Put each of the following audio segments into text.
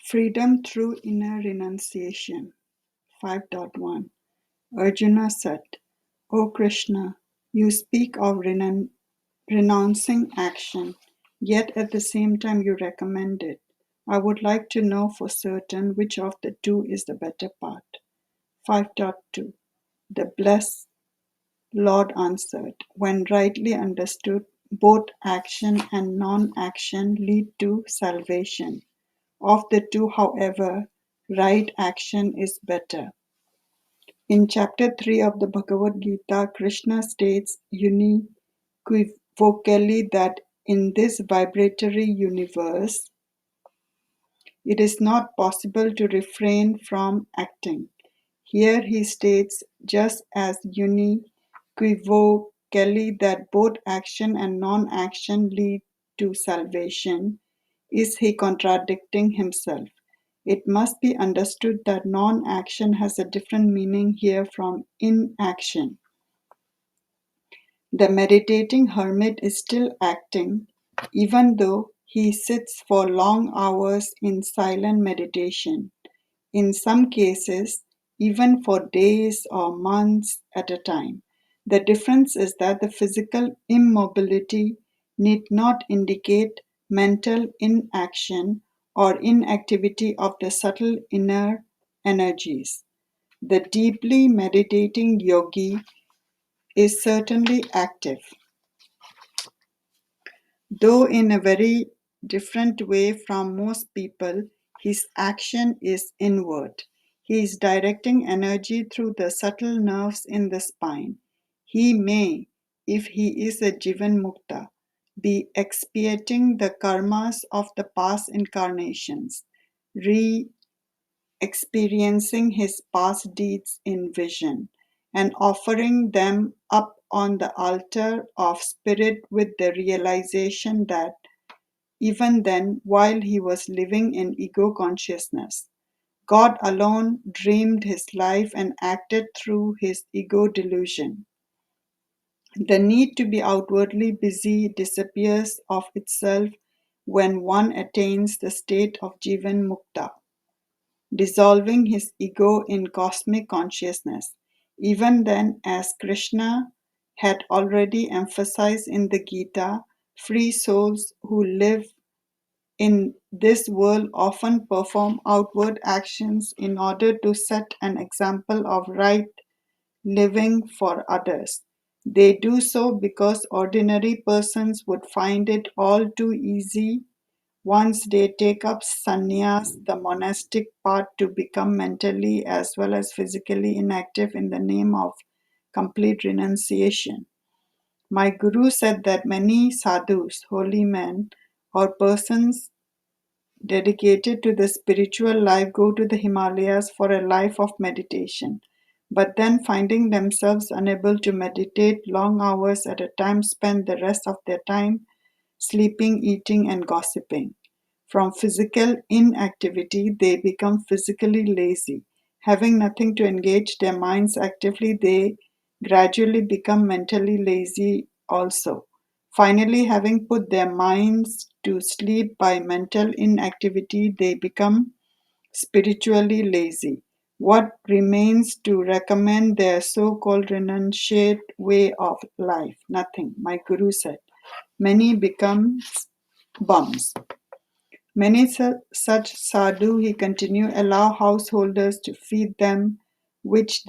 Freedom through inner renunciation. 5.1 Arjuna said, O Krishna, you speak of renouncing action, yet at the same time you recommend it. I would like to know for certain which of the two is the better part. 5.2 The blessed Lord answered, when rightly understood, both action and non-action lead to salvation. Of the two, however, right action is better. In chapter 3 of the Bhagavad Gita, Krishna states unequivocally that in this vibratory universe, it is not possible to refrain from acting. Here he states just as unequivocally that both action and non-action lead to salvation. Is he contradicting himself? It must be understood that non-action has a different meaning here from inaction. The meditating hermit is still acting, even though he sits for long hours in silent meditation, in some cases, even for days or months at a time. The difference is that the physical immobility need not indicate mental inaction or inactivity of the subtle inner energies. The deeply meditating yogi is certainly active, though in a very different way from most people. His action is inward. He is directing energy through the subtle nerves in the spine. He may, if he is a Jivan Mukta, be expiating the karmas of the past incarnations, experiencing his past deeds in vision, and offering them up on the altar of spirit with the realization that even then, while he was living in ego consciousness, God alone dreamed his life and acted through his ego delusion. The need to be outwardly busy disappears of itself when one attains the state of Jivan Mukta, dissolving his ego in cosmic consciousness. Even then, as Krishna had already emphasized in the Gita, free souls who live in this world often perform outward actions in order to set an example of right living for others. They do so because ordinary persons would find it all too easy once they take up sannyas, the monastic path, to become mentally as well as physically inactive in the name of complete renunciation. My guru said that many sadhus, holy men, or persons dedicated to the spiritual life go to the Himalayas for a life of meditation, but then finding themselves unable to meditate long hours at a time, spend the rest of their time sleeping, eating, and gossiping. From physical inactivity, they become physically lazy. Having nothing to engage their minds actively, they gradually become mentally lazy also. Finally, having put their minds to sleep by mental inactivity, they become spiritually lazy. What remains to recommend their so called renunciate way of life? Nothing, my guru said. Many become bums. Many such sadhu, he continued, allow householders to feed them, which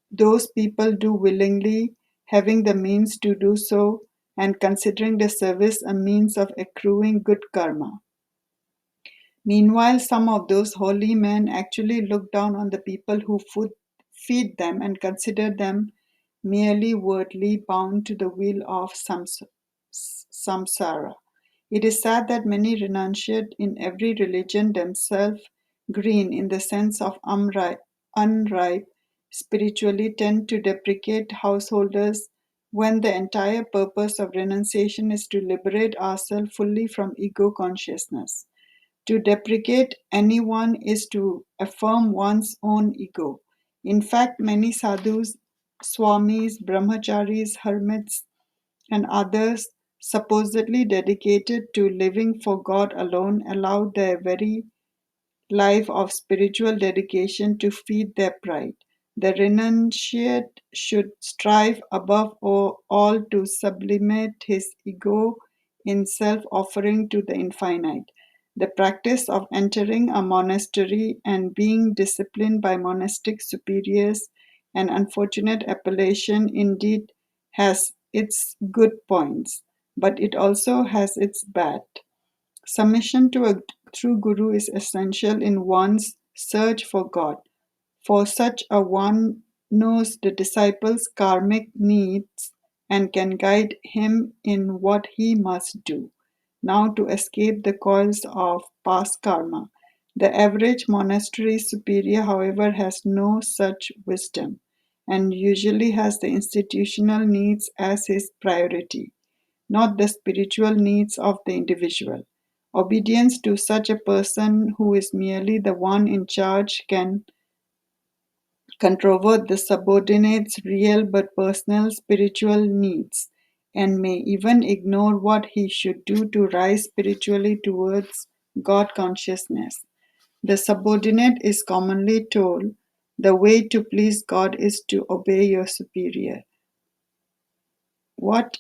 those people do willingly, having the means to do so, and considering the service a means of accruing good karma. Meanwhile, some of those holy men actually look down on the people who feed them and consider them merely worldly, bound to the wheel of samsara. It is sad that many renunciate in every religion themselves green in the sense of unripe spiritually tend to deprecate householders when the entire purpose of renunciation is to liberate ourselves fully from ego consciousness. To deprecate anyone is to affirm one's own ego. In fact, many sadhus, swamis, brahmacharis, hermits, and others supposedly dedicated to living for God alone allow their very life of spiritual dedication to feed their pride. The renunciate should strive above all to sublimate his ego in self-offering to the infinite. The practice of entering a monastery and being disciplined by monastic superiors, an unfortunate appellation, indeed has its good points, but it also has its bad. Submission to a true guru is essential in one's search for God, for such a one knows the disciple's karmic needs and can guide him in what he must do. Now, to escape the coils of past karma. The average monastery superior, however, has no such wisdom and usually has the institutional needs as his priority, not the spiritual needs of the individual. Obedience to such a person who is merely the one in charge can controvert the subordinate's real but personal spiritual needs, and may even ignore what he should do to rise spiritually towards God consciousness. The subordinate is commonly told, the way to please God is to obey your superior. What,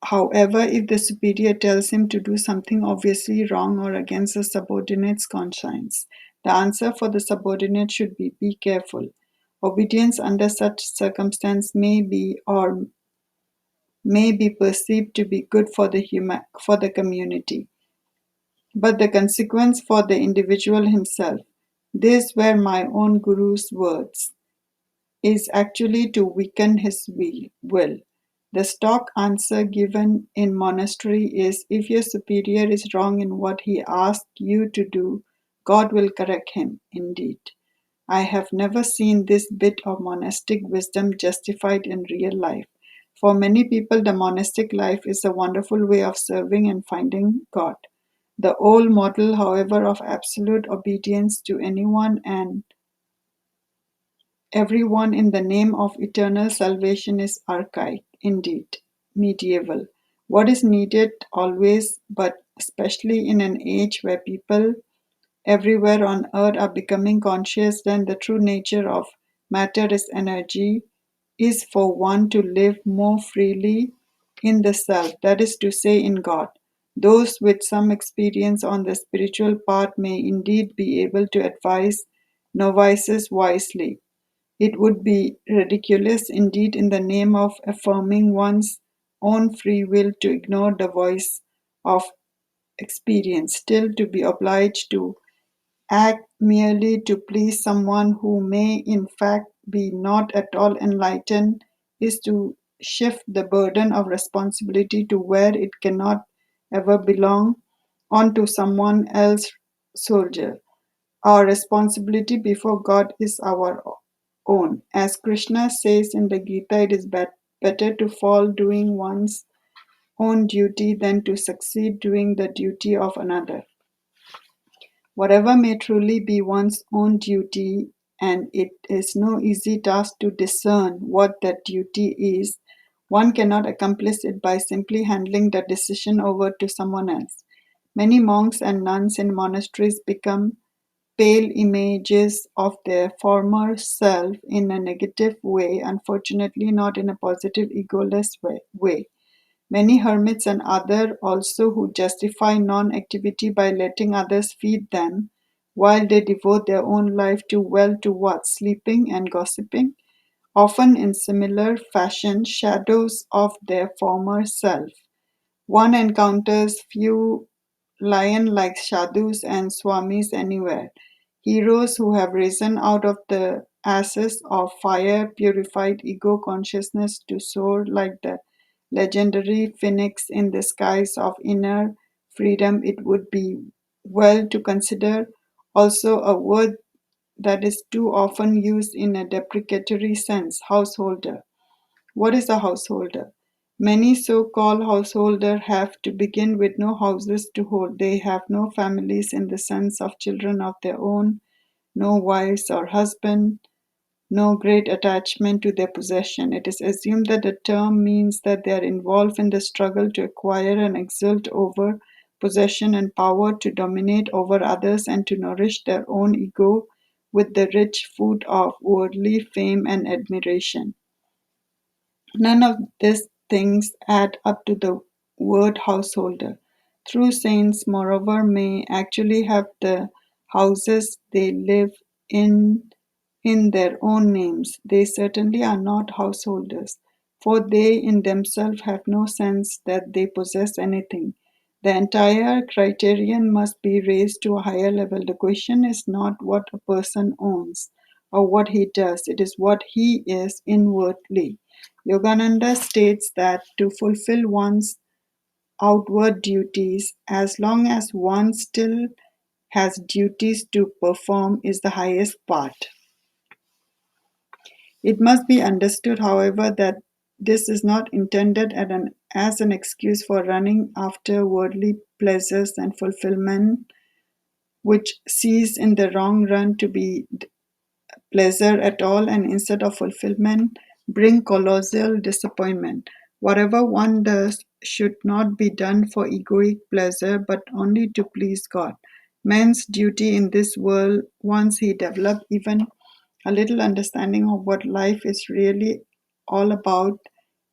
however, if the superior tells him to do something obviously wrong or against the subordinate's conscience? The answer for the subordinate should be careful. Obedience under such circumstance may be or may be perceived to be good for the community, but the consequence for the individual himself. These were my own guru's words, is actually to weaken his will. The stock answer given in monastery is, if your superior is wrong in what he asks you to do, God will correct him. Indeed, I have never seen this bit of monastic wisdom justified in real life. For many people, the monastic life is a wonderful way of serving and finding God. The old model, however, of absolute obedience to anyone and everyone in the name of eternal salvation is archaic, indeed, medieval. What is needed always, but especially in an age where people everywhere on earth are becoming conscious that the true nature of matter is energy, is for one to live more freely in the self, that is to say, in God. Those with some experience on the spiritual path may indeed be able to advise novices wisely. It would be ridiculous indeed in the name of affirming one's own free will to ignore the voice of experience, still to be obliged to act merely to please someone who may in fact be not at all enlightened is to shift the burden of responsibility to where it cannot ever belong onto someone else's soldier. Our responsibility before God is our own. As Krishna says in the Gita, it is better to fall doing one's own duty than to succeed doing the duty of another. Whatever may truly be one's own duty, and it is no easy task to discern what that duty is, one cannot accomplish it by simply handing the decision over to someone else. Many monks and nuns in monasteries become pale images of their former self in a negative way, unfortunately, not in a positive, egoless way. Many hermits and others also who justify non-activity by letting others feed them, while they devote their own life to what? Sleeping and gossiping, often in similar fashion, shadows of their former self. One encounters few lion-like sadhus and swamis anywhere, heroes who have risen out of the ashes of fire, purified ego consciousness to soar like the legendary phoenix in the skies of inner freedom. It would be well to consider also a word that is too often used in a deprecatory sense, householder. What is a householder? Many so-called householders have to begin with no houses to hold. They have no families in the sense of children of their own, no wives or husband, no great attachment to their possession. It is assumed that the term means that they are involved in the struggle to acquire and exult over possession, and power to dominate over others and to nourish their own ego with the rich food of worldly fame and admiration. None of these things add up to the word householder. True saints, moreover, may actually have the houses they live in their own names. They certainly are not householders, for they in themselves have no sense that they possess anything. The entire criterion must be raised to a higher level. The question is not what a person owns or what he does, it is what he is inwardly. Yogananda states that to fulfill one's outward duties, as long as one still has duties to perform, is the highest part. It must be understood, however, that this is not intended as an excuse for running after worldly pleasures and fulfillment, which cease in the long run to be pleasure at all and instead of fulfillment bring colossal disappointment. Whatever one does should not be done for egoic pleasure but only to please God. Man's duty in this world, once he develops even a little understanding of what life is really all about,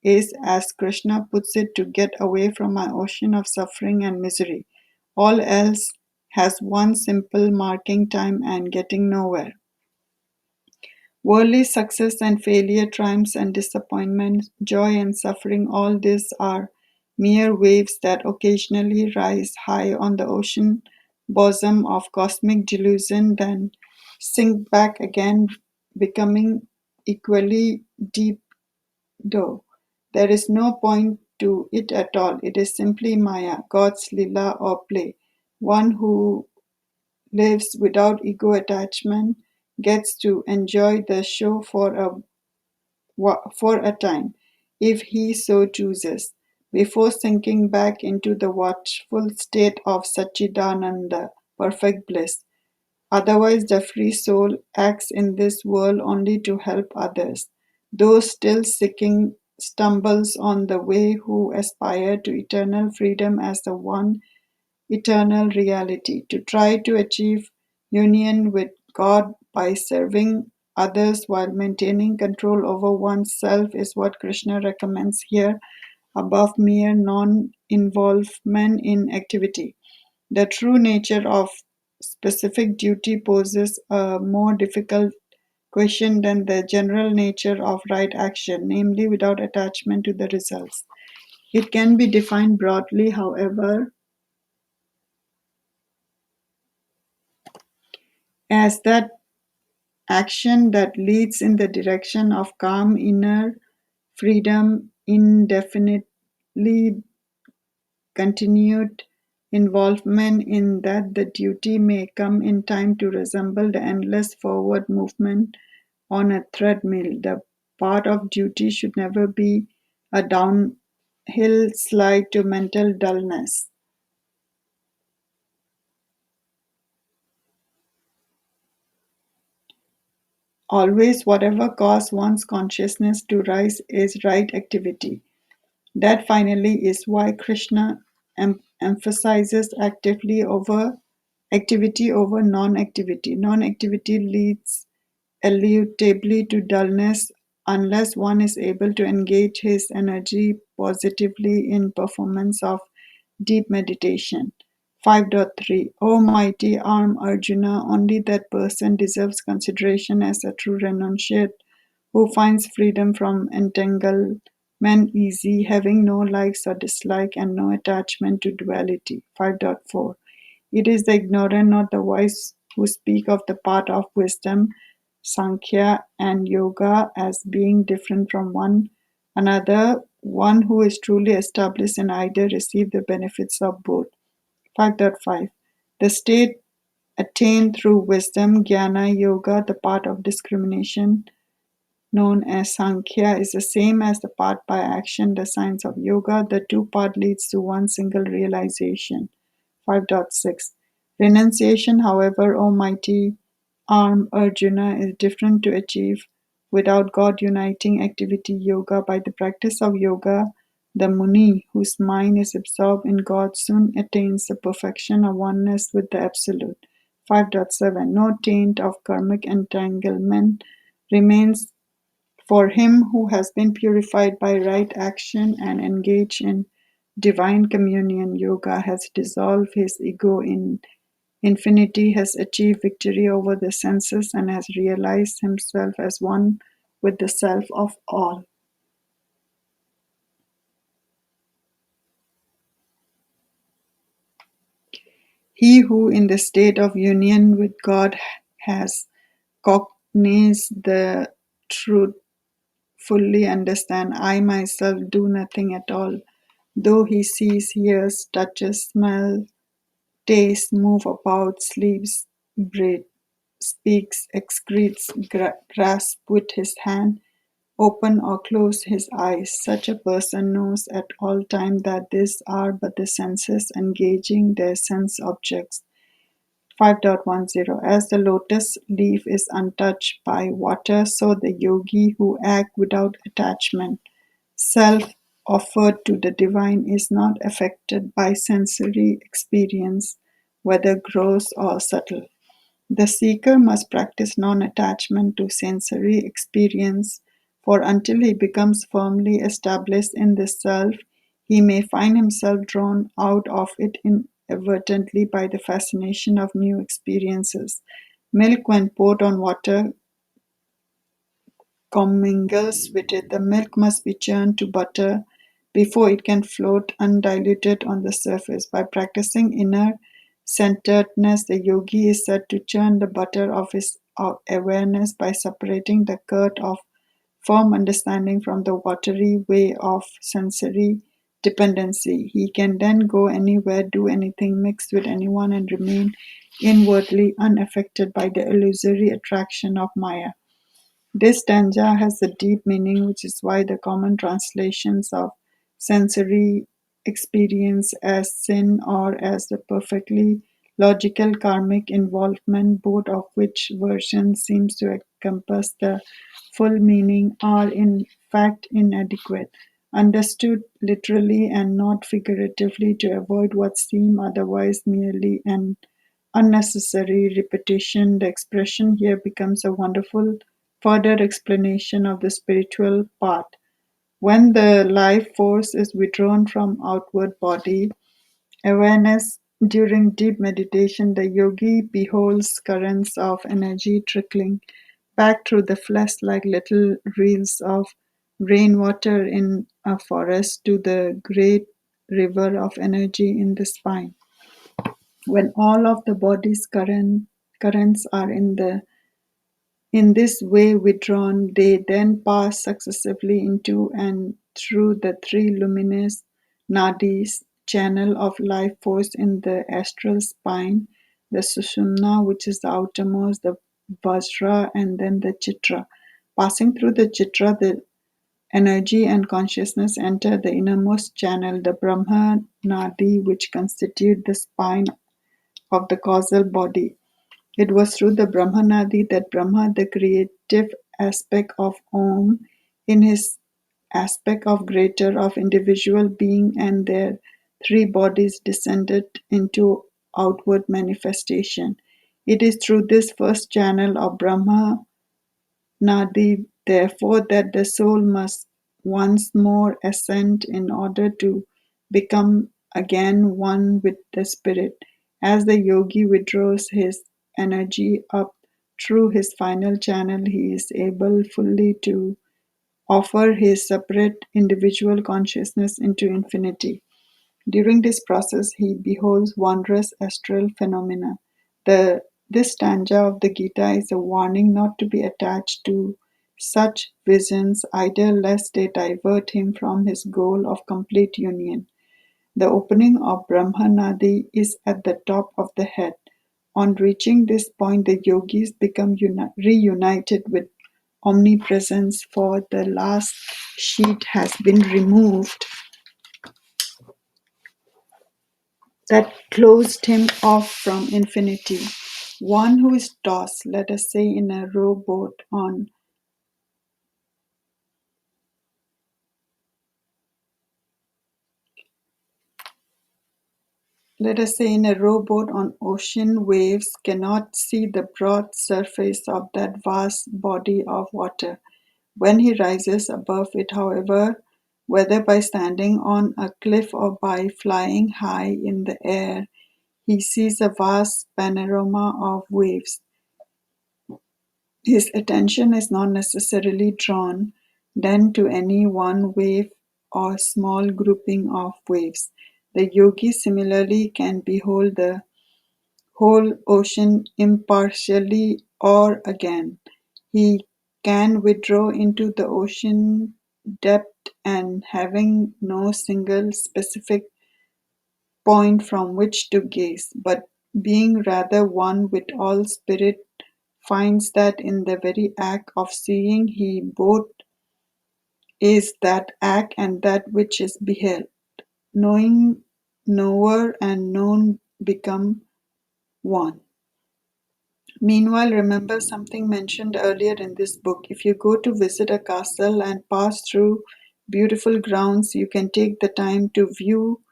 is, as Krishna puts it, to get away from my ocean of suffering and misery. All else has one simple marking time and getting nowhere. Worldly success and failure, triumphs and disappointments, joy and suffering, all these are mere waves that occasionally rise high on the ocean bosom of cosmic delusion, then sink back again, becoming equally deep though. There is no point to it at all. It is simply Maya, God's lila or play. One who lives without ego attachment gets to enjoy the show for a time, if he so chooses, before sinking back into the watchful state of Satchidananda, perfect bliss. Otherwise, the free soul acts in this world only to help others. Those still seeking stumbles on the way who aspire to eternal freedom as the one eternal reality. To try to achieve union with God by serving others while maintaining control over oneself is what Krishna recommends here above mere non involvement in activity. The true nature of specific duty poses a more difficult question than the general nature of right action, namely without attachment to the results. It can be defined broadly, however, as that action that leads in the direction of calm inner freedom, indefinitely continued involvement in that the duty may come in time to resemble the endless forward movement on a treadmill. The part of duty should never be a downhill slide to mental dullness. Always, whatever causes one's consciousness to rise is right activity. That finally is why Krishna emphasizes activity over non-activity. Non-activity leads elutably to dullness unless one is able to engage his energy positively in performance of deep meditation. 5.3 O mighty arm Arjuna, only that person deserves consideration as a true renunciate who finds freedom from entanglement easy, having no likes or dislike and no attachment to duality. 5.4 It is the ignorant, not the wise, who speak of the path of wisdom, Sankhya and Yoga, as being different from one another. One who is truly established in either receive the benefits of both. 5.5 The state attained through wisdom, Jnana Yoga, the path of discrimination, known as Sankhya, is the same as the path by action, the science of yoga. The two paths leads to one single realization. 5.6 Renunciation, however, O mighty arm Arjuna, is different to achieve without God uniting activity yoga. By the practice of yoga, The Muni, whose mind is absorbed in God, soon attains the perfection of oneness with the Absolute. 5.7 No taint of karmic entanglement remains for him who has been purified by right action and engaged in divine communion. Yoga has dissolved his ego in infinity, has achieved victory over the senses, and has realized himself as one with the self of all. He who in the state of union with God has cognized the truth fully understand, I myself do nothing at all, though he sees, hears, touches, smells, tastes, move about, sleeps, breathes, speaks, excretes, grasps with his hand, open or close his eyes. Such a person knows at all times that these are but the senses engaging their sense objects. 5.10 As the lotus leaf is untouched by water, so the yogi who acts without attachment, self offered to the divine, is not affected by sensory experience, whether gross or subtle. The seeker must practice non-attachment to sensory experience, for until he becomes firmly established in this self, he may find himself drawn out of it inadvertently by the fascination of new experiences. Milk, when poured on water, commingles with it. The milk must be churned to butter before it can float undiluted on the surface. By practicing inner centeredness, the yogi is said to churn the butter of his awareness by separating the curd of firm understanding from the watery whey of sensory dependency. He can then go anywhere, do anything, mix with anyone, and remain inwardly unaffected by the illusory attraction of Maya. This stanza has a deep meaning, which is why the common translations of sensory experience as sin or as the perfectly logical karmic involvement, both of which versions seems to encompass the full meaning, are in fact inadequate. Understood literally and not figuratively to avoid what seem otherwise merely an unnecessary repetition, the expression here becomes a wonderful further explanation of the spiritual part. When the life force is withdrawn from outward body, awareness during deep meditation, the yogi beholds currents of energy trickling back through the flesh like little reels of rainwater in a forest to the great river of energy in the spine. When all of the body's currents are in this way withdrawn, they then pass successively into and through the three luminous nadis, channel of life force in the astral spine, the sushumna, which is the outermost, the vajra, and then the chitra. Passing through the chitra, the energy and consciousness enter the innermost channel, the brahma nadi, which constitute the spine of the causal body. It was through the Brahmanadi that Brahma, the creative aspect of Om, in his aspect of greater of individual being and their three bodies descended into outward manifestation. It is through this first channel of Brahma Nadi, therefore, that the soul must once more ascend in order to become again one with the spirit. As the yogi withdraws his energy up through his final channel, he is able fully to offer his separate individual consciousness into infinity. During this process, he beholds wondrous astral phenomena. This stanza of the Gita is a warning not to be attached to such visions either, lest they divert him from his goal of complete union. The opening of Brahmanadi is at the top of the head. On reaching this point, the yogis become reunited with omnipresence, for the last sheet has been removed that closed him off from infinity. One who is tossed, let us say, in a rowboat on let us say in a rowboat on ocean, waves cannot see the broad surface of that vast body of water. When he rises above it, however, whether by standing on a cliff or by flying high in the air, he sees a vast panorama of waves. His attention is not necessarily drawn then to any one wave or small grouping of waves. The yogi similarly can behold the whole ocean impartially, or again, he can withdraw into the ocean depth and having no single specific point from which to gaze, but being rather one with all spirit, finds that in the very act of seeing he both is that act and that which is beheld. Knowing, knower, and known become one. Meanwhile, remember something mentioned earlier in this book. If you go to visit a castle and pass through beautiful grounds, you can take the time to view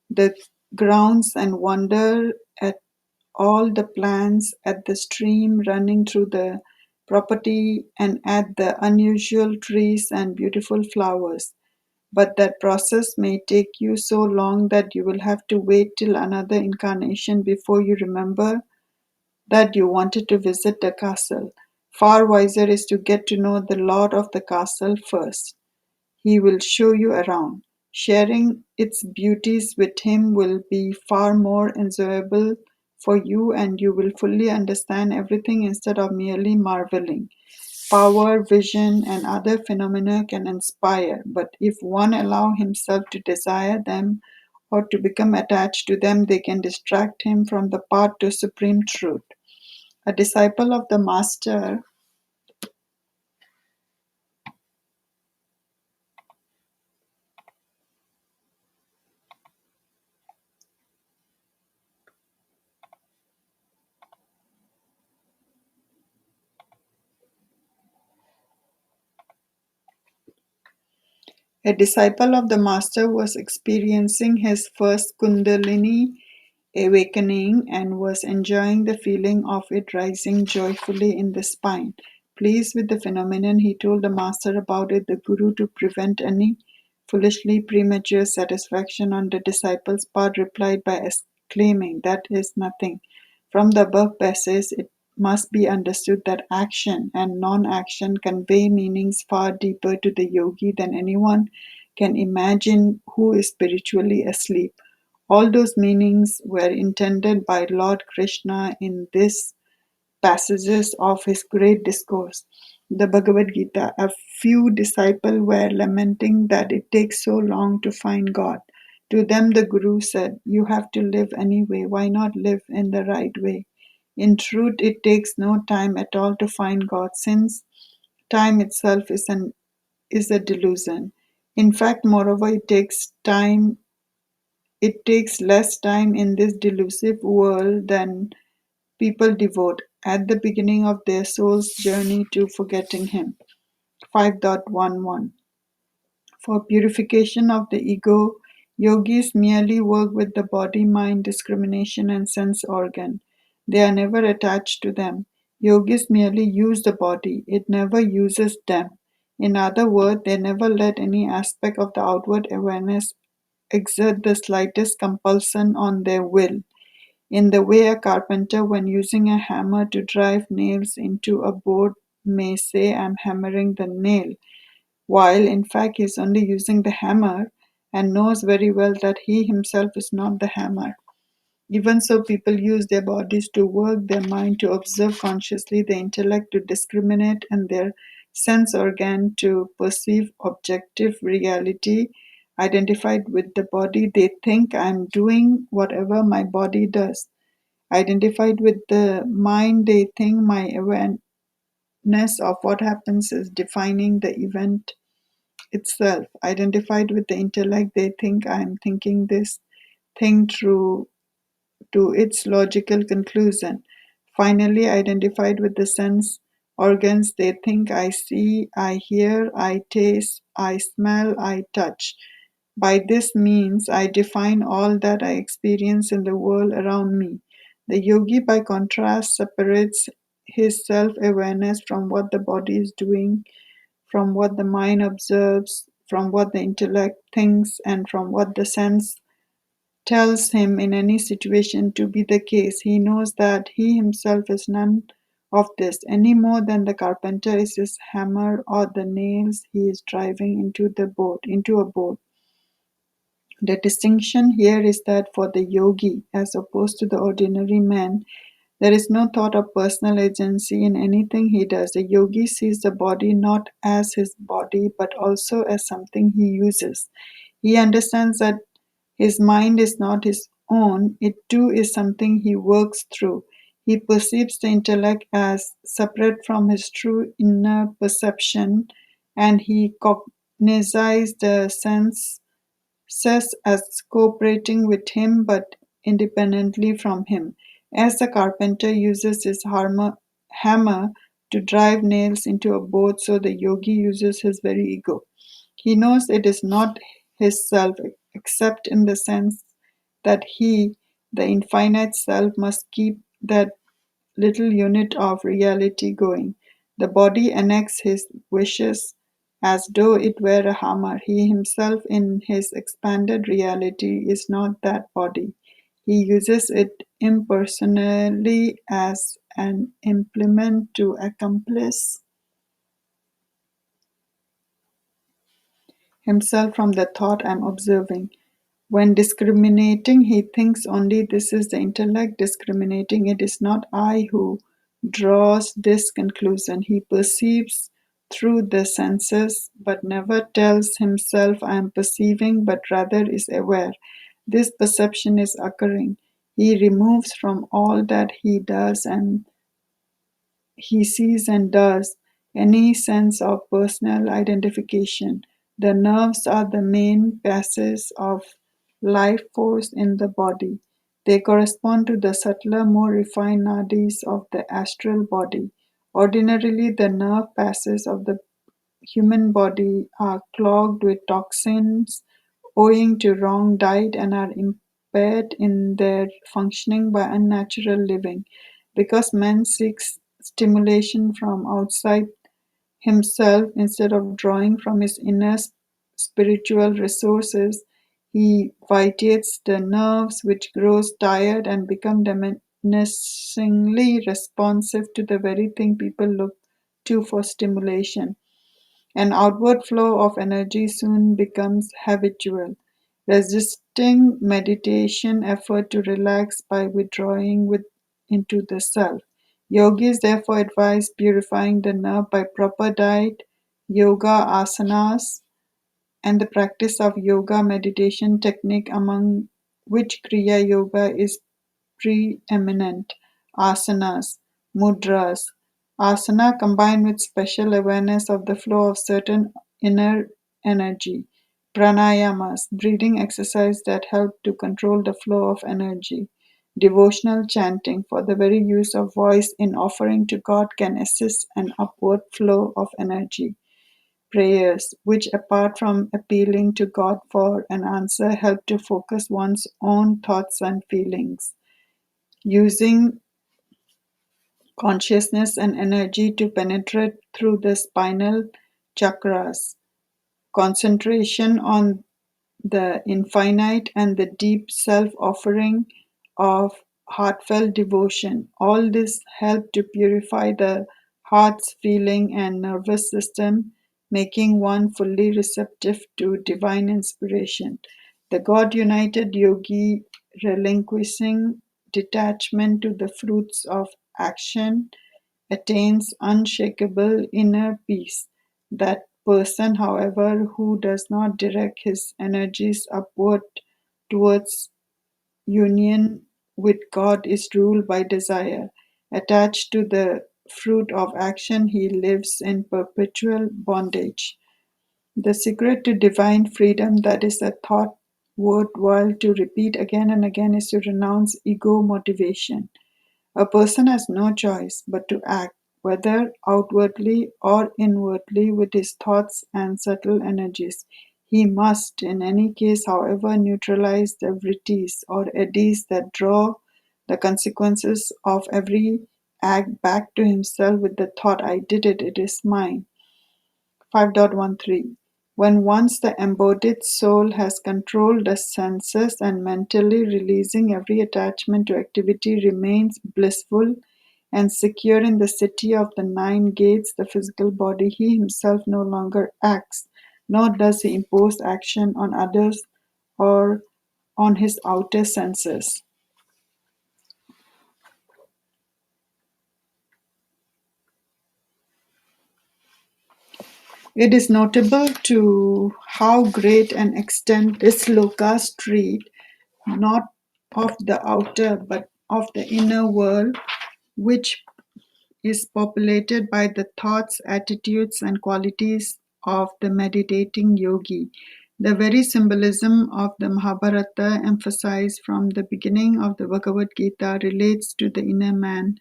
the grounds and wonder at all the plants, at the stream running through the property, and at the unusual trees and beautiful flowers. But that process may take you so long that you will have to wait till another incarnation before you remember that you wanted to visit the castle. Far wiser is to get to know the lord of the castle first. He will show you around. Sharing its beauties with him will be far more enjoyable for you, and you will fully understand everything instead of merely marveling. Power, vision, and other phenomena can inspire, but if one allow himself to desire them or to become attached to them, they can distract him from the path to supreme truth. A disciple of the master A disciple of the master was experiencing his first Kundalini awakening and was enjoying the feeling of it rising joyfully in the spine. Pleased with the phenomenon, he told the master about it. The guru, to prevent any foolishly premature satisfaction on the disciple's part, replied by exclaiming, "That is nothing." From the above passage, it must be understood that action and non-action convey meanings far deeper to the yogi than anyone can imagine who is spiritually asleep. All those meanings were intended by Lord Krishna in these passages of his great discourse, the Bhagavad Gita. A few disciples were lamenting that it takes so long to find God. To them, the Guru said, "You have to live anyway. Why not live in the right way?" In truth, it takes no time at all to find God, since time itself is a delusion. In fact, moreover, it takes less time in this delusive world than people devote at the beginning of their soul's journey to forgetting Him. 5.11 For purification of the ego, yogis merely work with the body-mind discrimination and sense organ. They are never attached to them. Yogis merely use the body, it never uses them. In other words, they never let any aspect of the outward awareness exert the slightest compulsion on their will. In the way a carpenter, when using a hammer to drive nails into a board, may say, "I'm hammering the nail," while in fact he is only using the hammer and knows very well that he himself is not the hammer. Even so, people use their bodies to work, their mind to observe consciously, their intellect to discriminate, and their sense organ to perceive objective reality. Identified with the body, they think, "I'm doing whatever my body does." Identified with the mind, they think, "My awareness of what happens is defining the event itself." Identified with the intellect, they think, "I'm thinking this thing through to its logical conclusion." Finally, identified with the sense organs, they think, "I see, I hear, I taste, I smell, I touch." By this means, I define all that I experience in the world around me. The yogi, by contrast, separates his self awareness from what the body is doing, from what the mind observes, from what the intellect thinks, and from what the sense tells him in any situation to be the case. He knows that he himself is none of this, any more than the carpenter is his hammer or the nails he is driving into a boat. The distinction here is that for the yogi, as opposed to the ordinary man, there is no thought of personal agency in anything he does. The yogi sees the body not as his body, but also as something he uses. He understands that his mind is not his own, it too is something he works through. He perceives the intellect as separate from his true inner perception, and he cognizes the senses as cooperating with him but independently from him. As the carpenter uses his hammer to drive nails into a boat, so the yogi uses his very ego. He knows it is not his self, except in the sense that he, the infinite self, must keep that little unit of reality going. The body enacts his wishes as though it were a hammer. He himself, in his expanded reality, is not that body. He uses it impersonally as an implement to accomplish himself from the thought I am observing. When discriminating, he thinks only this is the intellect discriminating. It is not I who draws this conclusion. He perceives through the senses, but never tells himself I am perceiving, but rather is aware. This perception is occurring. He removes from all that he sees and does any sense of personal identification. The nerves are the main passes of life force in the body. They correspond to the subtler, more refined nadis of the astral body. Ordinarily, the nerve passes of the human body are clogged with toxins owing to wrong diet and are impaired in their functioning by unnatural living. Because man seeks stimulation from outside himself instead of drawing from his inner spiritual resources, he vitiates the nerves, which grows tired and become menacingly responsive to the very thing people look to for stimulation. An outward flow of energy soon becomes habitual, resisting meditation effort to relax by withdrawing into the self. Yogis therefore advise purifying the nerve by proper diet, yoga asanas, and the practice of yoga meditation technique, among which Kriya Yoga is preeminent. Asanas, mudras. Asana combined with special awareness of the flow of certain inner energy. Pranayamas, breathing exercise that help to control the flow of energy. Devotional chanting, for the very use of voice in offering to God can assist an upward flow of energy. Prayers, which apart from appealing to God for an answer, help to focus one's own thoughts and feelings. Using consciousness and energy to penetrate through the spinal chakras. Concentration on the infinite and the deep self-offering of heartfelt devotion. All this help to purify the heart's feeling and nervous system, making one fully receptive to divine inspiration. The God-united yogi, relinquishing detachment to the fruits of action, attains unshakable inner peace. That person, however, who does not direct his energies upward towards union with God is ruled by desire. Attached to the fruit of action, he lives in perpetual bondage. The secret to divine freedom, that is a thought worthwhile to repeat again and again, is to renounce ego motivation. A person has no choice but to act, whether outwardly or inwardly, with his thoughts and subtle energies. He must, in any case, however, neutralize the vrittis or eddies that draw the consequences of every act back to himself with the thought, I did it, it is mine. 5.13 When once the embodied soul has controlled the senses and mentally releasing every attachment to activity remains blissful and secure in the city of the nine gates, the physical body, he himself no longer acts, nor does he impose action on others or on his outer senses. It is notable to how great an extent this slokas treat not of the outer but of the inner world, which is populated by the thoughts, attitudes, and qualities of the meditating yogi. The very symbolism of the Mahabharata, emphasized from the beginning of the Bhagavad Gita, relates to the inner man,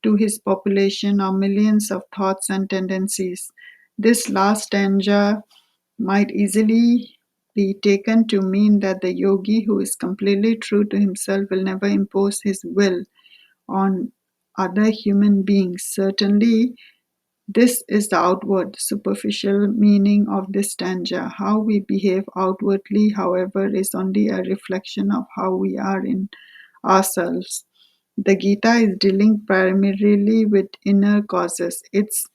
to his population of millions of thoughts and tendencies. This last stanza might easily be taken to mean that the yogi who is completely true to himself will never impose his will on other human beings. Certainly, this is the outward, superficial meaning of this stanza. How we behave outwardly, however, is only a reflection of how we are in ourselves. The Gita is dealing primarily with inner causes. Its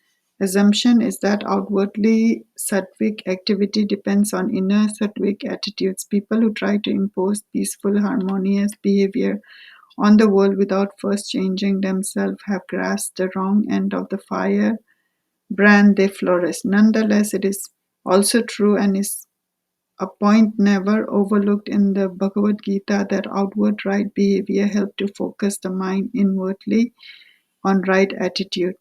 assumption is that outwardly sattvic activity depends on inner sattvic attitudes. People who try to impose peaceful, harmonious behavior on the world without first changing themselves have grasped the wrong end of the fire brand they flourish. Nonetheless, it is also true and is a point never overlooked in the Bhagavad Gita that outward right behavior helps to focus the mind inwardly on right attitude.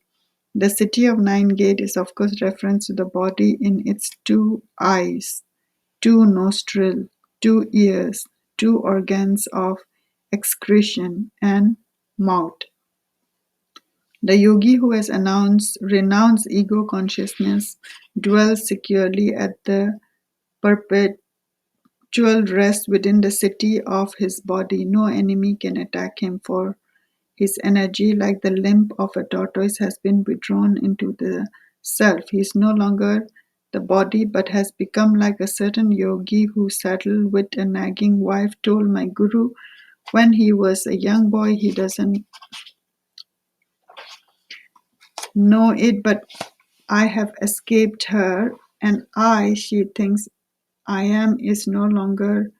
The city of nine gate is of course reference to the body in its two eyes, two nostrils, two ears, two organs of excretion, and mouth. The yogi who has renounced ego consciousness dwells securely at the perpetual rest within the city of his body. No enemy can attack him, for his energy, like the limb of a tortoise, has been withdrawn into the self. He is no longer the body, but has become like a certain yogi who saddled with a nagging wife told my guru when he was a young boy, he doesn't know it, but I have escaped her, and I, she thinks I am, is no longer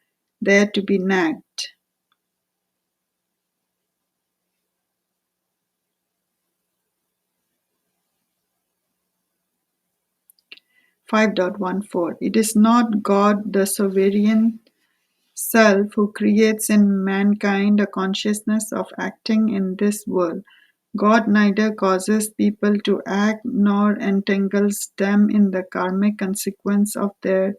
there to be nagged. 5.14 It is not God, the sovereign self, who creates in mankind a consciousness of acting in this world. God neither causes people to act nor entangles them in the karmic consequence of their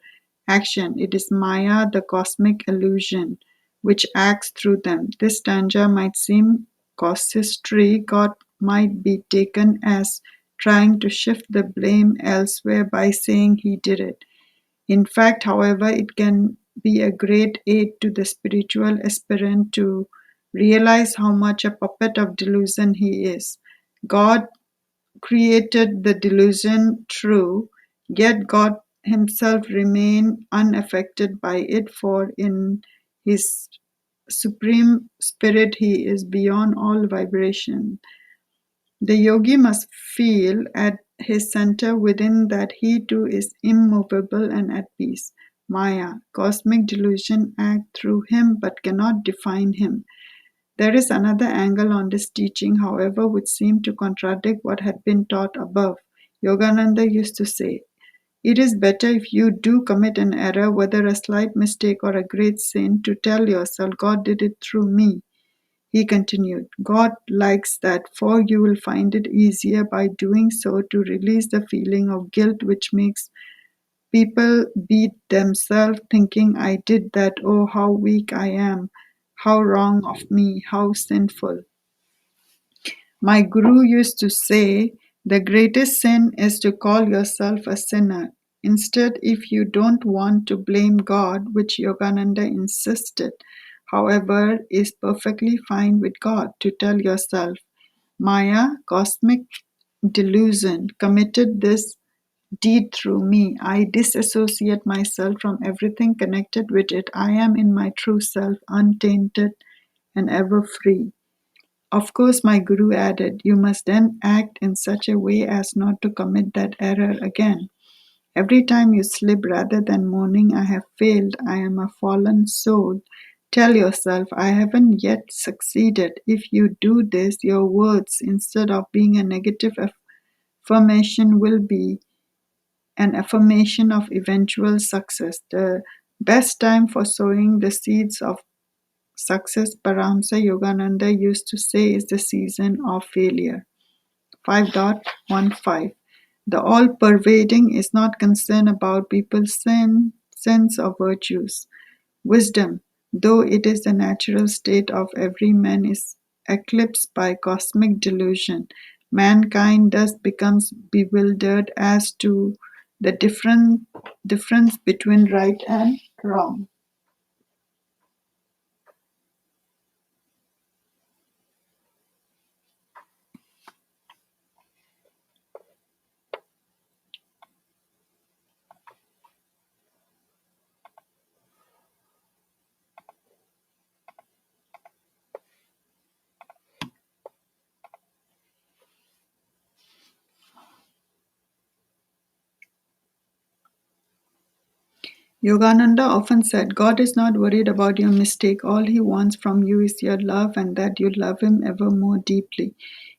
action. It is Maya, the cosmic illusion, which acts through them. This stanza might seem casuistry. God might be taken as trying to shift the blame elsewhere by saying he did it. In fact, however, it can be a great aid to the spiritual aspirant to realize how much a puppet of delusion he is. God created the delusion true, yet God himself remained unaffected by it, for in his supreme spirit he is beyond all vibration. The yogi must feel at his center within that he too is immovable and at peace. Maya, cosmic delusion, act through him but cannot define him. There is another angle on this teaching, however, which seemed to contradict what had been taught above. Yogananda used to say, it is better if you do commit an error, whether a slight mistake or a great sin, to tell yourself, God did it through me. He continued, God likes that, for you will find it easier by doing so to release the feeling of guilt which makes people beat themselves, thinking, I did that, oh, how weak I am, how wrong of me, how sinful. My guru used to say, the greatest sin is to call yourself a sinner. Instead, if you don't want to blame God, which Yogananda insisted, however, is perfectly fine with God, to tell yourself, Maya, cosmic delusion, committed this deed through me. I disassociate myself from everything connected with it. I am in my true self, untainted and ever free. Of course, my Guru added, you must then act in such a way as not to commit that error again. Every time you slip, rather than mourning, I have failed, I am a fallen soul, tell yourself, I haven't yet succeeded. If you do this, your words, instead of being a negative affirmation, will be an affirmation of eventual success. The best time for sowing the seeds of success, Paramhansa Yogananda used to say, is the season of failure. 5.15. The all-pervading is not concerned about people's sins or virtues. Wisdom, though it is the natural state of every man, is eclipsed by cosmic delusion. Mankind thus becomes bewildered as to the difference between right and wrong. Yogananda often said, God is not worried about your mistake. All he wants from you is your love and that you love him ever more deeply.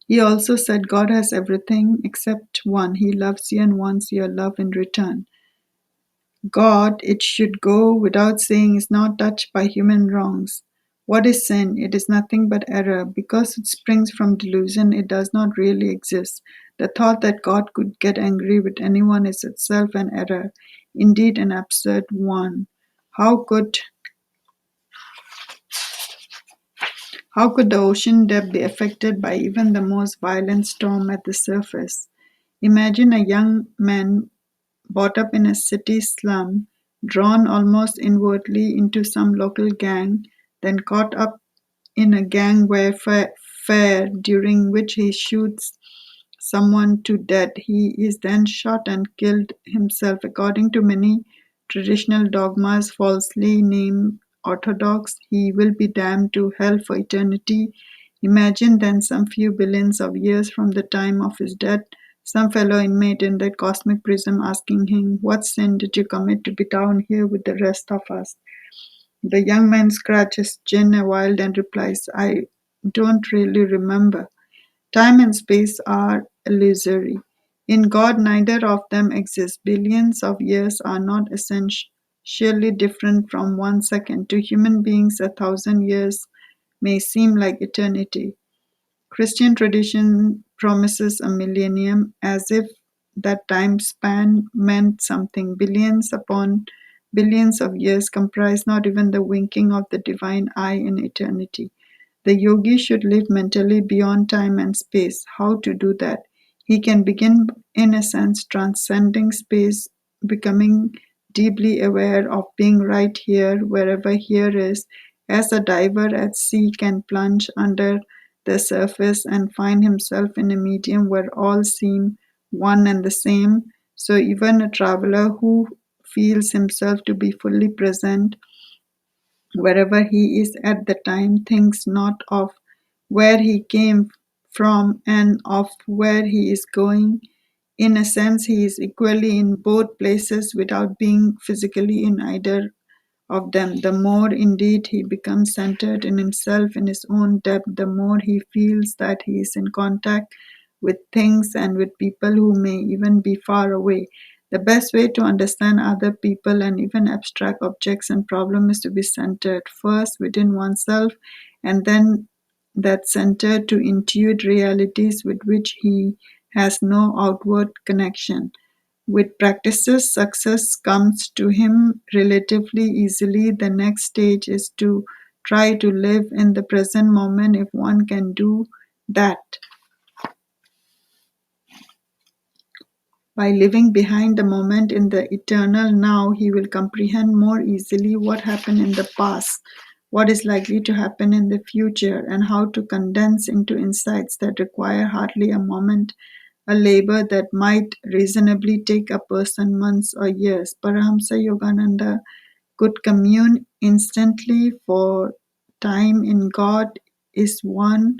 He also said, God has everything except one. He loves you and wants your love in return. God, it should go without saying, is not touched by human wrongs. What is sin? It is nothing but error. Because it springs from delusion, it does not really exist. The thought that God could get angry with anyone is itself an error, indeed an absurd one. How could the ocean depth be affected by even the most violent storm at the surface? Imagine a young man brought up in a city slum, drawn almost inwardly into some local gang, then caught up in a gang warfare during which he shoots someone to death. He is then shot and killed himself. According to many traditional dogmas falsely named orthodox, he will be damned to hell for eternity. Imagine then some few billions of years from the time of his death, some fellow inmate in that cosmic prison asking him, what sin did you commit to be down here with the rest of us? The young man scratches chin a while and replies, I don't really remember. Time and space are illusory. In God, neither of them exist. Billions of years are not essentially different from 1 second. To human beings, 1,000 years may seem like eternity. Christian tradition promises a millennium as if that time span meant something. Billions upon billions of years comprise not even the winking of the divine eye in eternity. The yogi should live mentally beyond time and space. How to do that? He can begin, in a sense, transcending space, becoming deeply aware of being right here, wherever here is, as a diver at sea can plunge under the surface and find himself in a medium where all seem one and the same. So even a traveler who feels himself to be fully present wherever he is at the time thinks not of where he came from and of where he is going. In a sense, he is equally in both places without being physically in either of them. The more indeed he becomes centered in himself, in his own depth, the more he feels that he is in contact with things and with people who may even be far away. The best way to understand other people and even abstract objects and problems is to be centered first within oneself and then that center to intuit realities with which he has no outward connection. With practices, success comes to him relatively easily. The next stage is to try to live in the present moment. If one can do that, By living behind the moment in the eternal now, he will comprehend more easily what happened in the past, what is likely to happen in the future, and how to condense into insights that require hardly a moment, a labor that might reasonably take a person months or years. Paramhansa Yogananda could commune instantly, for time in God is one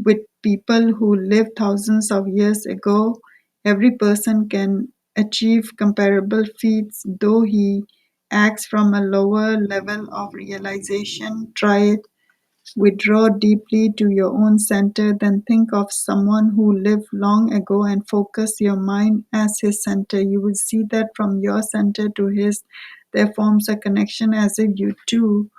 with people who lived thousands of years ago. Every person can achieve comparable feats, though he acts from a lower level of realization. Try it. Withdraw deeply to your own center, then think of someone who lived long ago and focus your mind as his center. You will see that from your center to his, there forms a connection as if you two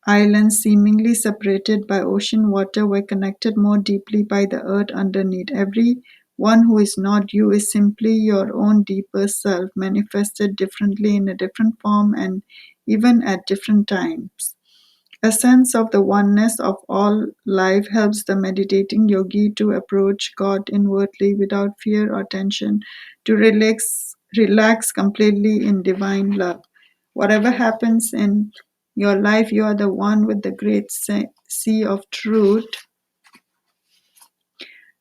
islands seemingly separated by ocean water were connected more deeply by the earth underneath. Every one who is not you is simply your own deeper self, manifested differently in a different form and even at different times. A sense of the oneness of all life helps the meditating yogi to approach God inwardly without fear or tension, to relax completely in divine love. Whatever happens in your life, you are the one with the great sea of truth.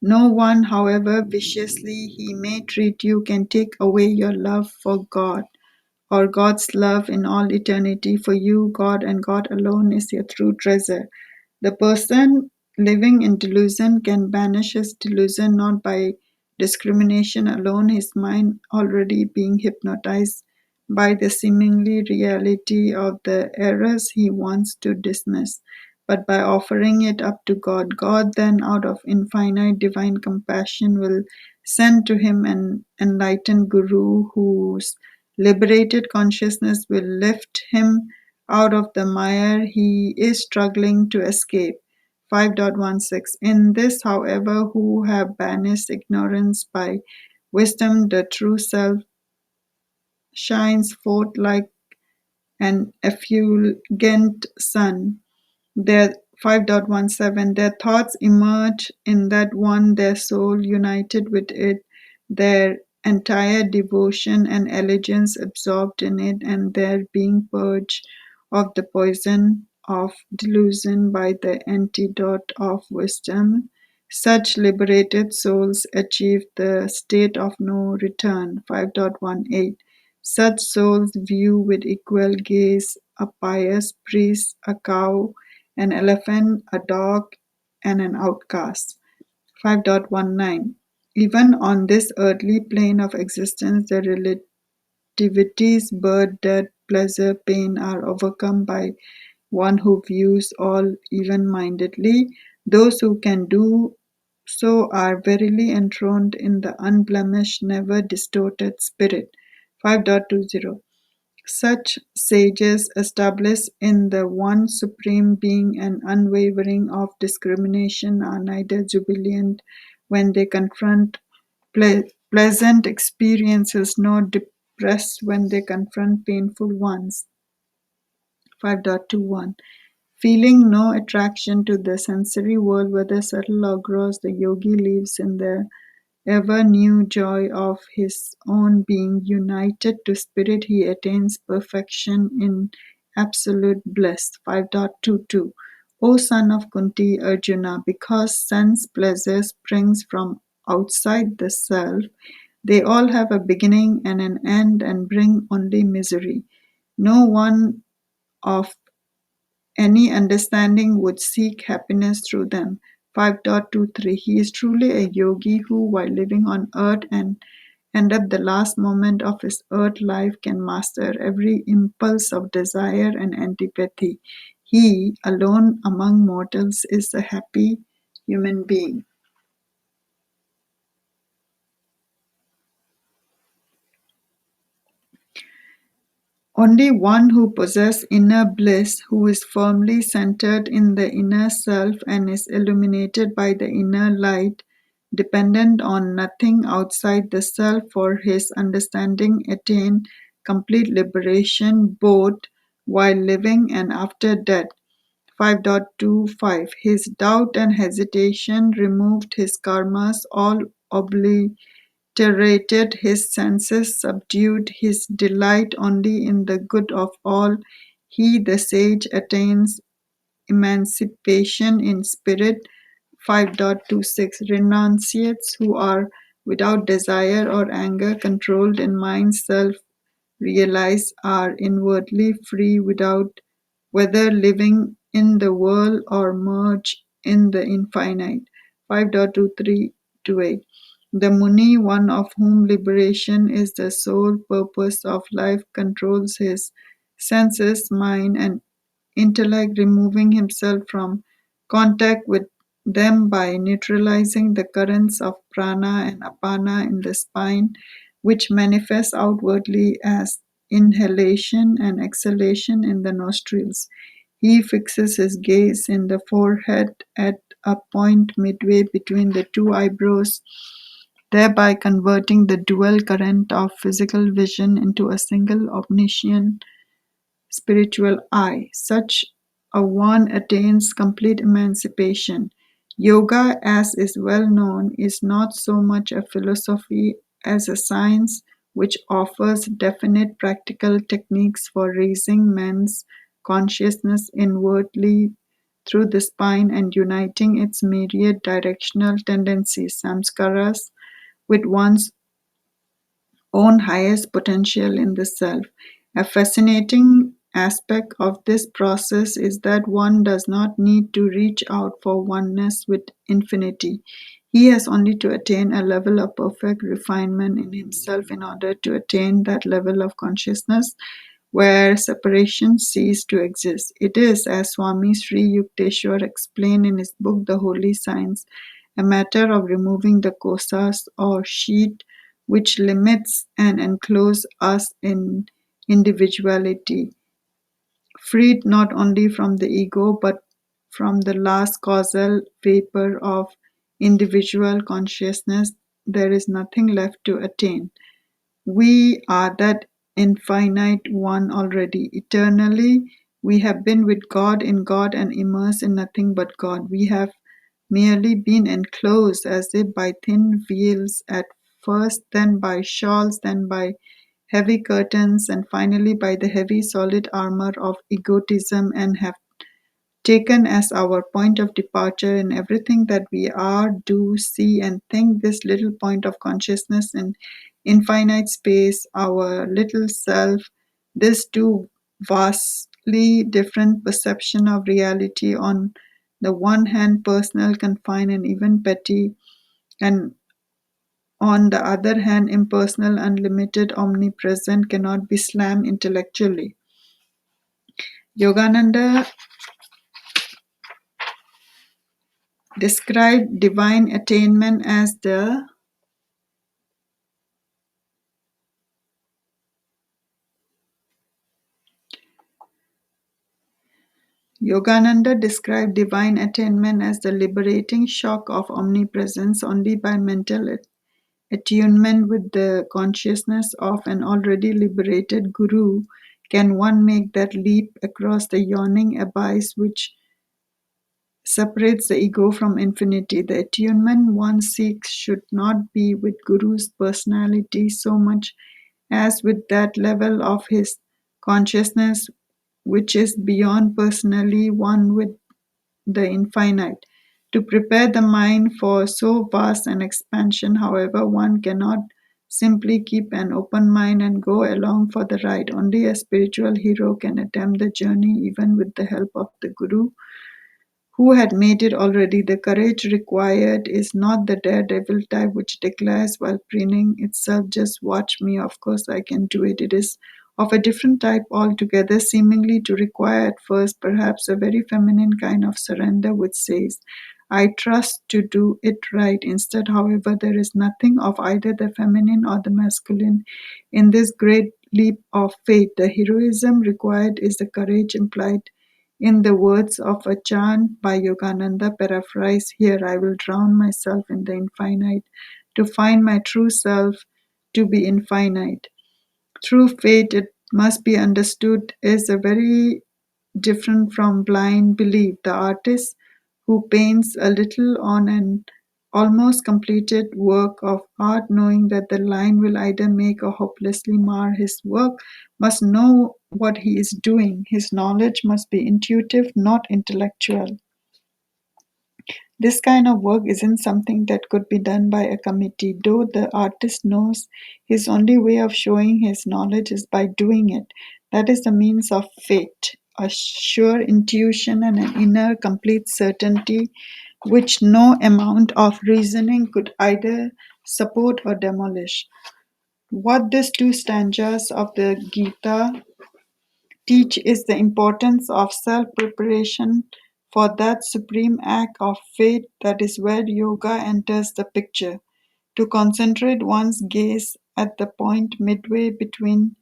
No one, however viciously he may treat you, can take away your love for God, or God's love in all eternity. For you, God and God alone is your true treasure. The person living in delusion can banish his delusion not by discrimination alone, his mind already being hypnotized by the seemingly reality of the errors he wants to dismiss, but by offering it up to God. God then, out of infinite divine compassion, will send to him an enlightened guru whose liberated consciousness will lift him out of the mire he is struggling to escape. 5.16 In this, however, who have banished ignorance by wisdom, the true self shines forth like an effulgent sun. Their 5.17 Their thoughts emerge in that one, their soul united with it, their entire devotion and allegiance absorbed in it, and their being purged of the poison of delusion by the antidote of wisdom. Such liberated souls achieve the state of no return. 5.18 Such souls view with equal gaze a pious priest, a cow, an elephant, a dog, and an outcast. 5.19 Even on this earthly plane of existence, the relativities birth, death, pleasure, pain are overcome by one who views all even mindedly. Those who can do so are verily enthroned in the unblemished, never distorted spirit. 5.20 Such sages establish in the one supreme being an unwavering of discrimination, are neither jubilant when they confront pleasant experiences nor depressed when they confront painful ones. 5.21 Feeling no attraction to the sensory world, whether subtle or gross, the yogi lives in the ever new joy of his own being. United to spirit, he attains perfection in absolute bliss. 5.22 O son of Kunti, Arjuna, because sense pleasure springs from outside the self, they all have a beginning and an end and bring only misery. No one of any understanding would seek happiness through them. 5.23 He is truly a yogi who, while living on earth and end up the last moment of his earth life, can master every impulse of desire and antipathy. He, alone among mortals, is a happy human being. Only one who possesses inner bliss, who is firmly centered in the inner self and is illuminated by the inner light, dependent on nothing outside the self for his understanding, attain complete liberation both while living and after death. 5.25 His doubt and hesitation removed his karmas, all unadulterated his senses, subdued his delight only in the good of all, he, the sage, attains emancipation in spirit. 5.26 Renunciates who are without desire or anger, controlled in mind, self realize, are inwardly free without whether living in the world or merge in the infinite. 5.2328 The Muni, one of whom liberation is the sole purpose of life, controls his senses, mind, and intellect, removing himself from contact with them by neutralizing the currents of prana and apana in the spine, which manifest outwardly as inhalation and exhalation in the nostrils. He fixes his gaze in the forehead at a point midway between the two eyebrows, thereby converting the dual current of physical vision into a single omniscient spiritual eye. Such a one attains complete emancipation. Yoga, as is well known, is not so much a philosophy as a science which offers definite practical techniques for raising man's consciousness inwardly through the spine and uniting its myriad directional tendencies, samskaras, with one's own highest potential in the self. A fascinating aspect of this process is that one does not need to reach out for oneness with infinity. He has only to attain a level of perfect refinement in himself in order to attain that level of consciousness where separation ceases to exist. It is, as Swami Sri Yukteswar explained in his book The Holy Science, a matter of removing the kosas or sheet which limits and encloses us in individuality, freed not only from the ego but from the last causal vapor of individual consciousness. There is nothing left to attain. We are that infinite one already. Eternally, we have been with God in God and immersed in nothing but God. We have merely been enclosed as if by thin veils at first, then by shawls, then by heavy curtains, and finally by the heavy solid armor of egotism, and have taken as our point of departure in everything that we are, do, see, and think this little point of consciousness in infinite space, our little self, this too vastly different perception of reality, on the one hand personal, confined, and even petty, and on the other hand impersonal, unlimited, omnipresent, cannot be slammed intellectually. Yogananda described divine attainment as the Yogananda described divine attainment as the liberating shock of omnipresence. Only by mental attunement with the consciousness of an already liberated guru can one make that leap across the yawning abyss which separates the ego from infinity. The attunement one seeks should not be with Guru's personality so much as with that level of his consciousness which is beyond personally one with the infinite. To prepare the mind for so vast an expansion, however, one cannot simply keep an open mind and go along for the ride. Only a spiritual hero can attempt the journey, even with the help of the Guru, who had made it already. The courage required is not the daredevil type which declares while preening itself, just watch me, of course I can do it. It is of a different type altogether, seemingly to require at first perhaps a very feminine kind of surrender which says, I trust to do it right. Instead, however, there is nothing of either the feminine or the masculine in this great leap of faith. The heroism required is the courage implied in the words of a chant by Yogananda, paraphrased here, I will drown myself in the infinite to find my true self to be infinite. True faith, it must be understood, is a very different from blind belief. The artist who paints a little on an almost completed work of art, knowing that the line will either make or hopelessly mar his work, must know what he is doing. His knowledge must be intuitive, not intellectual. This kind of work isn't something that could be done by a committee, though the artist knows his only way of showing his knowledge is by doing it. That is the means of fate, a sure intuition and an inner complete certainty which no amount of reasoning could either support or demolish. What these two stanzas of the Gita teach is the importance of self-preparation for that supreme act of faith. That is where yoga enters the picture. To concentrate one's gaze at the point midway between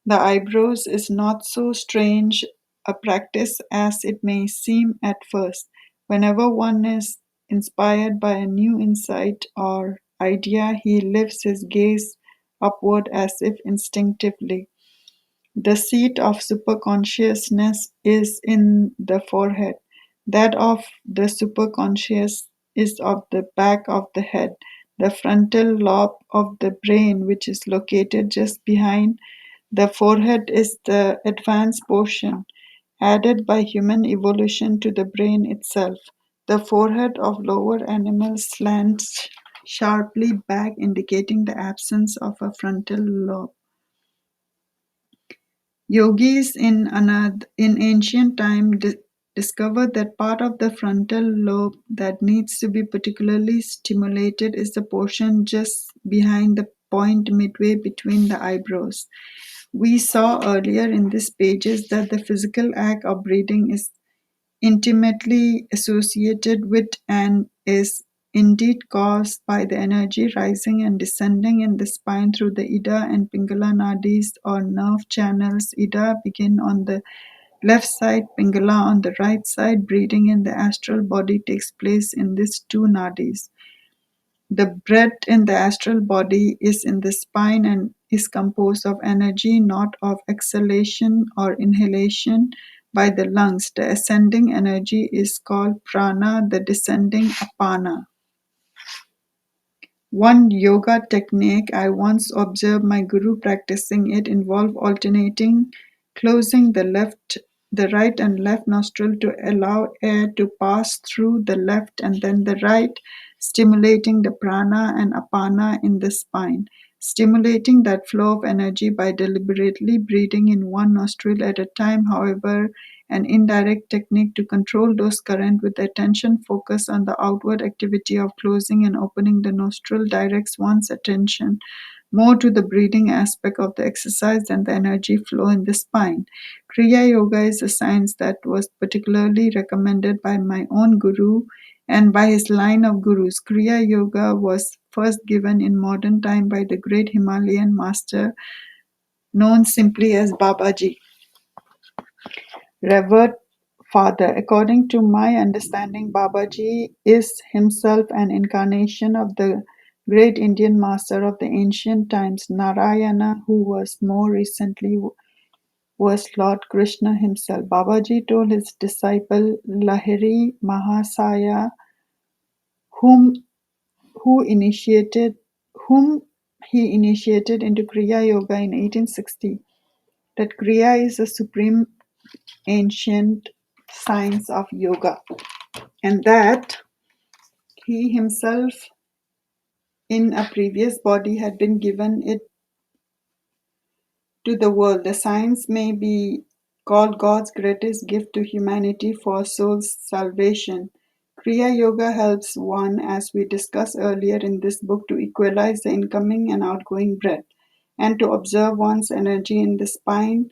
the eyebrows is not so strange a practice as it may seem at first. Whenever one is inspired by a new insight or idea, he lifts his gaze upward as if instinctively. The seat of superconsciousness is in the forehead. That of the superconscious is of the back of the head. The frontal lobe of the brain, which is located just behind the forehead, is the advanced portion, added by human evolution to the brain itself. The forehead of lower animals slants sharply back, indicating the absence of a frontal lobe. Yogis in ancient time discovered that part of the frontal lobe that needs to be particularly stimulated is the portion just behind the point midway between the eyebrows. We saw earlier in these pages that the physical act of breathing is intimately associated with and is indeed caused by the energy rising and descending in the spine through the Ida and Pingala nadis or nerve channels. Ida begin on the left side, Pingala on the right side. Breathing in the astral body takes place in these two nadis. The breath in the astral body is in the spine and is composed of energy, not of exhalation or inhalation by the lungs. The ascending energy is called prana, the descending apana. One yoga technique I once observed my guru practicing it involved alternating closing the right and left nostril to allow air to pass through the left and then the right, stimulating the prana and apana in the spine. Stimulating that flow of energy by deliberately breathing in one nostril at a time, however, an indirect technique to control those currents with attention focused on the outward activity of closing and opening the nostril directs one's attention more to the breathing aspect of the exercise than the energy flow in the spine. Kriya Yoga is a science that was particularly recommended by my own guru and by his line of gurus. Kriya Yoga was first given in modern time by the great Himalayan master known simply as Babaji. Revered Father, according to my understanding, Babaji is himself an incarnation of the great Indian master of the ancient times, Narayana, who was more recently was Lord Krishna himself. Babaji told his disciple Lahiri Mahasaya, whom who initiated whom he initiated into Kriya Yoga in 1860, that Kriya is the supreme ancient science of yoga, and that he himself in a previous body had been given it to the world. The science may be called God's greatest gift to humanity for soul's salvation. Kriya Yoga helps one, as we discussed earlier in this book, to equalize the incoming and outgoing breath and to observe one's energy in the spine,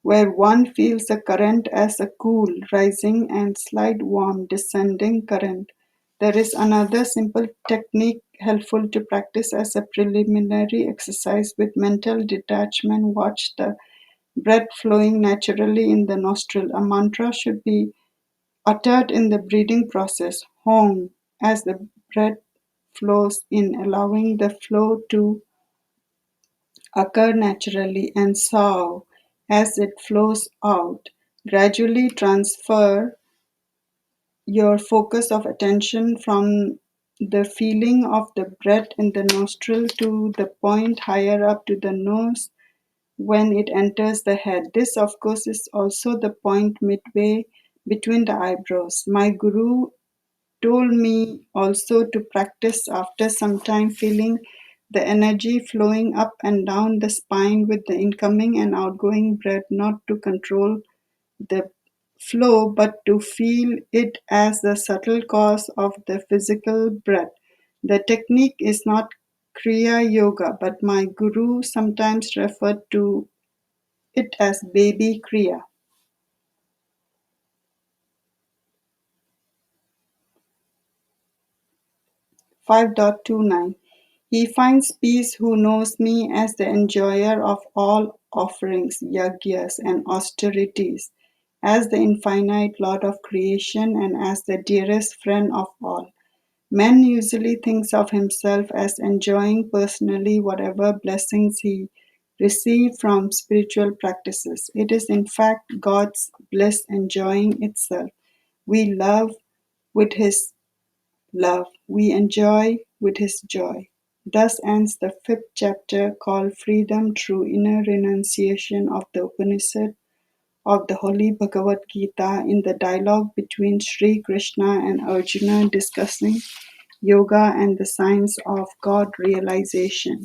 where one feels the current as a cool, rising and slight warm, descending current. There is another simple technique helpful to practice as a preliminary exercise with mental detachment. Watch the breath flowing naturally in the nostril. A mantra should be uttered in the breathing process, Hong, as the breath flows in, allowing the flow to occur naturally, and Sao, as it flows out. Gradually transfer your focus of attention from the feeling of the breath in the nostril to the point higher up to the nose when it enters the head. This, of course, is also the point midway between the eyebrows. My guru told me also to practice after some time feeling the energy flowing up and down the spine with the incoming and outgoing breath, not to control the flow but to feel it as the subtle cause of the physical breath. The technique is not Kriya Yoga, but my guru sometimes referred to it as baby Kriya. 5.29 He finds peace who knows me as the enjoyer of all offerings, yagyas, and austerities, as the infinite Lord of creation, and as the dearest friend of all. Man usually thinks of himself as enjoying personally whatever blessings he receives from spiritual practices. It is in fact God's bliss enjoying itself. We love with his love, we enjoy with his joy. Thus ends the fifth chapter called Freedom Through Inner Renunciation of the Upanishad of the Holy Bhagavad Gita in the dialogue between Sri Krishna and Arjuna discussing yoga and the science of God realization.